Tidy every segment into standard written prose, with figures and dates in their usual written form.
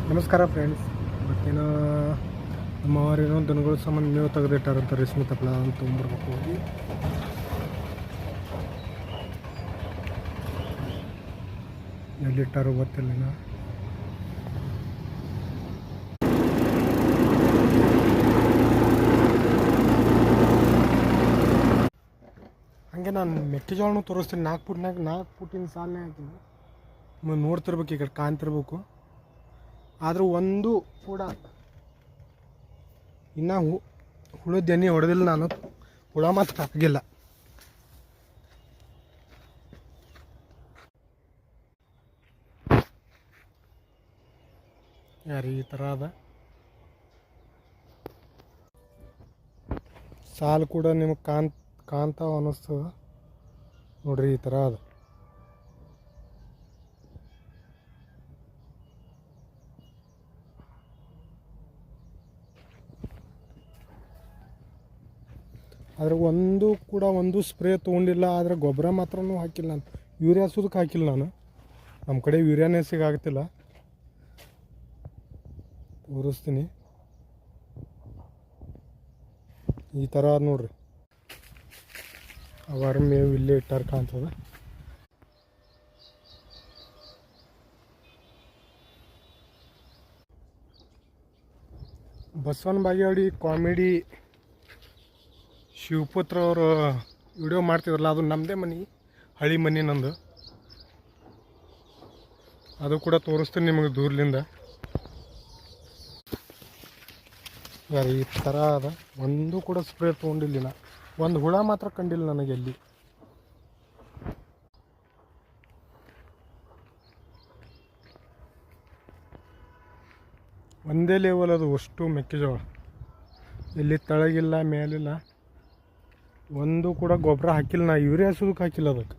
ನಮಸ್ಕಾರ ಫ್ರೆಂಡ್ಸ್. ಮತ್ತೇನೋ ನಮ್ಮವರೇನೋ ದನಗಳ ಸಂಬಂಧ ಮೇವು ತೆಗೆದಿಟ್ಟಾರಂತ ರೇಷ್ಮೆ ತಪ್ಪಲ ಅಂತ ತೊಗೊಂಬರ್ಬೇಕು ಹೋಗಿ. ಎಲ್ಲಿಟ್ಟಾರೋ ಗೊತ್ತಿಲ್ಲ. ಹಂಗೆ ನಾನು ಮೆಕ್ಕೆಜೋಳನೂ ತೋರಿಸ್ತೀನಿ. 4 ಫುಟ್ಟಿನ ಸಾಲನೇ ಹಾಕಿನಿ. ನೋಡ್ತಿರ್ಬೇಕು, ಈ ಕಡೆ ಕಾಣ್ತಿರ್ಬೇಕು. ಆದರೂ ಒಂದು ಕೂಡ ಇನ್ನೂ ಹುಳದ ಎಣ್ಣೆ ಹೊಡೆದಿಲ್ಲ. ನಾನು ಹುಳ ಮಾತ್ರ ಆಗಿಲ್ಲ. ಯಾರು ಈ ಥರ ಅದ ಸಾಲು ಕೂಡ ನಿಮಗೆ ಕಾಣ್ತಾವ ಅನ್ನಿಸ್ತದ ನೋಡ್ರಿ. ಈ ಥರ ಅದ. ಆದರೆ ಒಂದು ಸ್ಪ್ರೇ ತೊಗೊಂಡಿಲ್ಲ. ಆದರೆ ಗೊಬ್ಬರ ಮಾತ್ರನೂ ಹಾಕಿಲ್ಲ. ನಾನು ಯೂರಿಯಾ ಸುದಕ್ಕೆ ಹಾಕಿಲ್ಲ. ನಮ್ಮ ಕಡೆ ಯೂರಿಯಾನೇ ಸಿಗಾಗ್ತಿಲ್ಲ. ತೋರಿಸ್ತೀನಿ. ಈ ಥರ ನೋಡ್ರಿ. ಅವರ ಮೇವು ಇಲ್ಲೇ ಇಟ್ಟಾರ ಕಾಣ್ತದೆ. ಬಸವನ ಬಾಗೇವಾಡಿ ಕಾಮಿಡಿ ಶಿವಪುತ್ರ ಅವರು ವಿಡಿಯೋ ಮಾಡ್ತಿದ್ರಲ್ಲ, ಅದು ನಮ್ಮದೇ ಮನೆ, ಹಳಿ ಮನೆ ನಂದು. ಅದು ಕೂಡ ತೋರಿಸ್ತೀನಿ ನಿಮಗೆ ದೂರದಿಂದ. ಯಾರು ಈ ಥರ ಅದ. ಒಂದು ಕೂಡ ಸ್ಪ್ರೇ ತೊಗೊಂಡಿಲ್ಲ. ಒಂದು ಹುಳ ಮಾತ್ರ ಕಂಡಿಲ್ಲ ನನಗೆ ಎಲ್ಲಿ. ಒಂದೇ ಲೆವೆಲ್ ಅದು ಅಷ್ಟು ಮೆಕ್ಕೆಜೋಳ. ಇಲ್ಲಿ ತಳಗಿಲ್ಲ, ಮೇಲಿಲ್ಲ. ಒಂದು ಕೂಡ ಗೊಬ್ಬರ ಹಾಕಿಲ್ಲ. ನಾ ಯೂರಿಯಾ ಸುದಕ್ಕೆ ಹಾಕಿಲ್ಲ ಅದಕ್ಕೆ.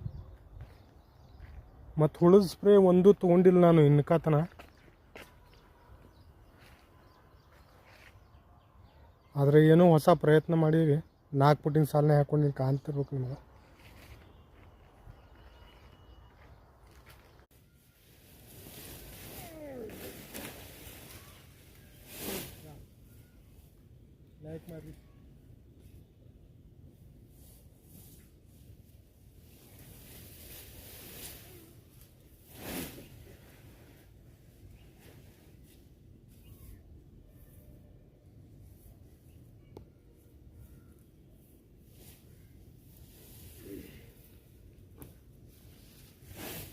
ಮತ್ತು ಹುಳದ ಸ್ಪ್ರೇ ಒಂದು ತೊಗೊಂಡಿಲ್ಲ ನಾನು ಇನ್ನಕಾತನ. ಆದರೆ ಏನೋ ಹೊಸ ಪ್ರಯತ್ನ ಮಾಡೀವಿ. 4 ಫುಟ್ಟಿನ ಸಾಲನೆ ಹಾಕೊಂಡು ಕಾಣ್ತಿರ್ಬೇಕು ನಿಮಗೆ. ಲೈಕ್ ಮಾಡಿ.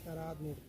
ಥರ ಆದ ನೋಡಿ.